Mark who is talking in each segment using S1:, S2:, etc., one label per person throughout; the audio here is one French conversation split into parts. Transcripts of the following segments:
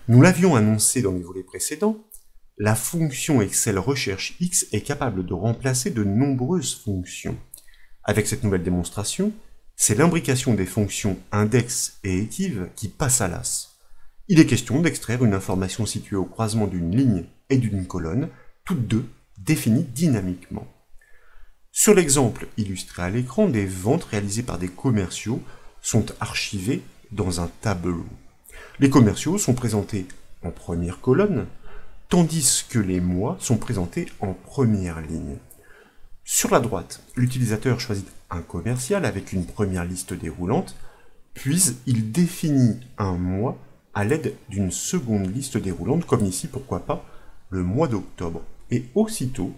S1: Nous l'avions annoncé dans les volets précédents, la fonction Excel recherche X est capable de remplacer de nombreuses fonctions. Avec cette nouvelle démonstration, c'est l'imbrication des fonctions index et étive qui passe à l'as. Il est question d'extraire une information située au croisement d'une ligne et d'une colonne, toutes deux définies dynamiquement. Sur l'exemple illustré à l'écran, des ventes réalisées par des commerciaux sont archivées dans un tableau. Les commerciaux sont présentés en première colonne, tandis que les mois sont présentés en première ligne. Sur la droite, l'utilisateur choisit un commercial avec une première liste déroulante, puis il définit un mois à l'aide d'une seconde liste déroulante, comme ici, pourquoi pas, le mois d'octobre. Et aussitôt,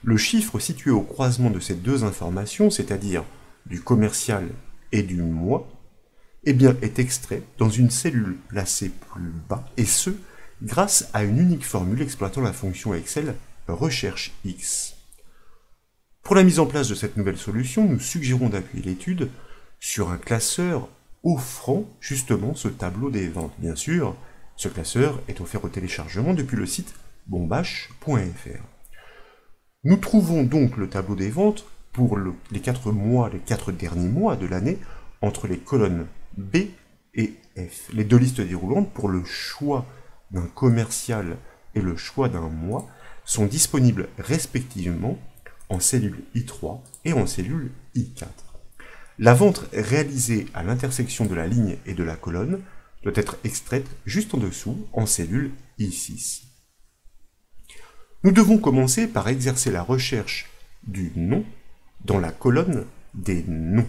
S1: le chiffre situé au croisement de ces deux informations, c'est-à-dire du commercial et du mois, est extrait dans une cellule placée plus bas, et ce, grâce à une unique formule exploitant la fonction Excel recherche X. Pour la mise en place de cette nouvelle solution, nous suggérons d'appuyer l'étude sur un classeur offrant justement ce tableau des ventes. Bien sûr, ce classeur est offert au téléchargement depuis le site bombache.fr. Nous trouvons donc le tableau des ventes pour les 4 derniers mois de l'année entre les colonnes B et F. Les deux listes déroulantes pour le choix d'un commercial et le choix d'un mois sont disponibles respectivement en cellule I3 et en cellule I4. La vente réalisée à l'intersection de la ligne et de la colonne doit être extraite juste en dessous en cellule I6. Nous devons commencer par exercer la recherche du nom dans la colonne des noms.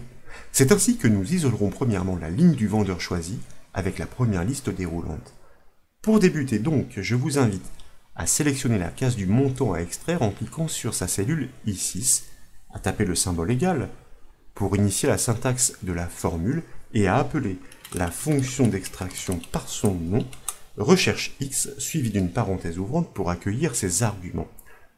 S1: C'est ainsi que nous isolerons premièrement la ligne du vendeur choisi avec la première liste déroulante. Pour débuter donc, je vous invite à sélectionner la case du montant à extraire en cliquant sur sa cellule I6, à taper le symbole égal pour initier la syntaxe de la formule et à appeler la fonction d'extraction par son nom, recherche X suivie d'une parenthèse ouvrante pour accueillir ses arguments.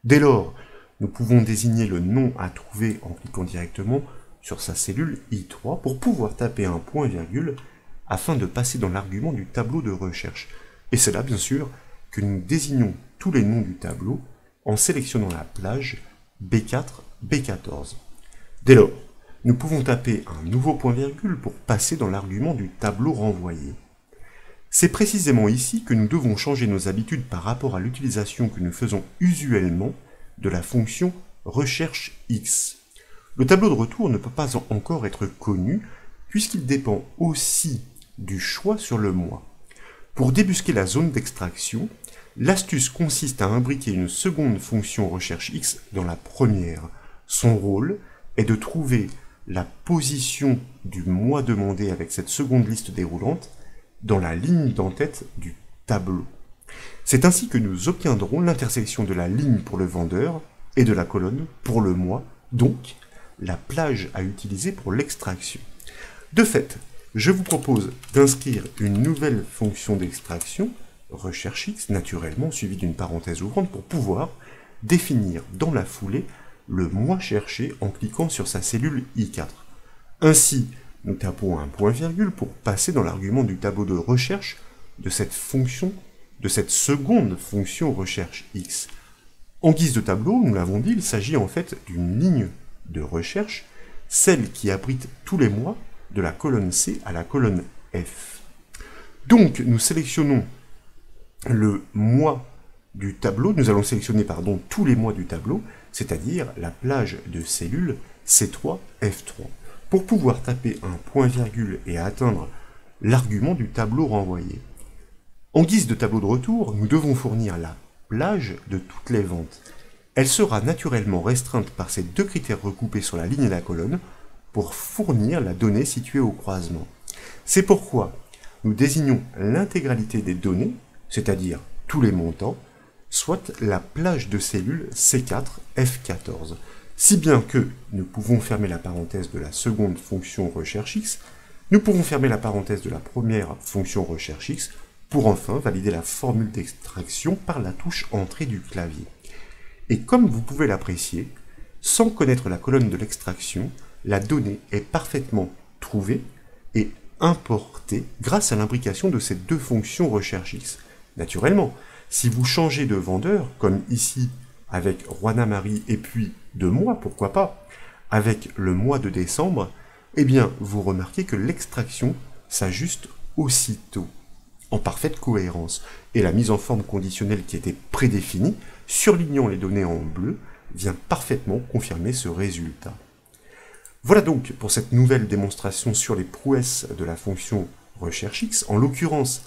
S1: Dès lors, nous pouvons désigner le nom à trouver en cliquant directement sur sa cellule I3 pour pouvoir taper un point-virgule afin de passer dans l'argument du tableau de recherche. Et c'est là, bien sûr, que nous désignons tous les noms du tableau en sélectionnant la plage B4, B14. Dès lors, nous pouvons taper un nouveau point-virgule pour passer dans l'argument du tableau renvoyé. C'est précisément ici que nous devons changer nos habitudes par rapport à l'utilisation que nous faisons usuellement de la fonction recherche X. Le tableau de retour ne peut pas encore être connu puisqu'il dépend aussi du choix sur le mois. Pour débusquer la zone d'extraction, l'astuce consiste à imbriquer une seconde fonction recherche X dans la première. Son rôle est de trouver la position du mois demandé avec cette seconde liste déroulante dans la ligne d'en-tête du tableau. C'est ainsi que nous obtiendrons l'intersection de la ligne pour le vendeur et de la colonne pour le mois, donc la plage à utiliser pour l'extraction. De fait, je vous propose d'inscrire une nouvelle fonction d'extraction, recherche X, naturellement suivie d'une parenthèse ouvrante pour pouvoir définir dans la foulée le mois cherché en cliquant sur sa cellule I4. Ainsi, nous tapons un point-virgule pour passer dans l'argument du tableau de recherche de cette seconde fonction recherche X. En guise de tableau, nous l'avons dit, il s'agit en fait d'une ligne de recherche, celle qui abrite tous les mois de la colonne C à la colonne F. Donc, nous sélectionnons le mois du tableau, nous allons sélectionner tous les mois du tableau, c'est-à-dire la plage de cellules C3, F3. Pour pouvoir taper un point-virgule et atteindre l'argument du tableau renvoyé. En guise de tableau de retour, nous devons fournir la plage de toutes les ventes. Elle sera naturellement restreinte par ces deux critères recoupés sur la ligne et la colonne pour fournir la donnée située au croisement. C'est pourquoi nous désignons l'intégralité des données, c'est-à-dire tous les montants, soit la plage de cellules C4, F14. Si bien que nous pouvons fermer la parenthèse de la seconde fonction recherche X, nous pouvons fermer la parenthèse de la première fonction recherche X pour enfin valider la formule d'extraction par la touche entrée du clavier. Et comme vous pouvez l'apprécier, sans connaître la colonne de l'extraction, la donnée est parfaitement trouvée et importée grâce à l'imbrication de ces deux fonctions recherche X. Naturellement, si vous changez de vendeur, comme ici avec Juana Marie et puis de mois, pourquoi pas, avec le mois de décembre, eh bien, vous remarquez que l'extraction s'ajuste aussitôt, en parfaite cohérence. Et la mise en forme conditionnelle qui était prédéfinie, surlignant les données en bleu, vient parfaitement confirmer ce résultat. Voilà donc pour cette nouvelle démonstration sur les prouesses de la fonction recherche X, en l'occurrence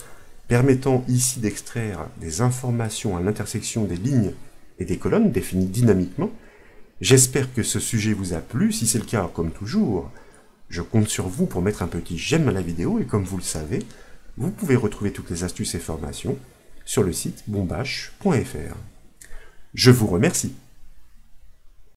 S1: permettant ici d'extraire des informations à l'intersection des lignes et des colonnes définies dynamiquement. J'espère que ce sujet vous a plu. Si c'est le cas, comme toujours, je compte sur vous pour mettre un petit j'aime à la vidéo, et comme vous le savez, vous pouvez retrouver toutes les astuces et formations sur le site bombache.fr. Je vous remercie.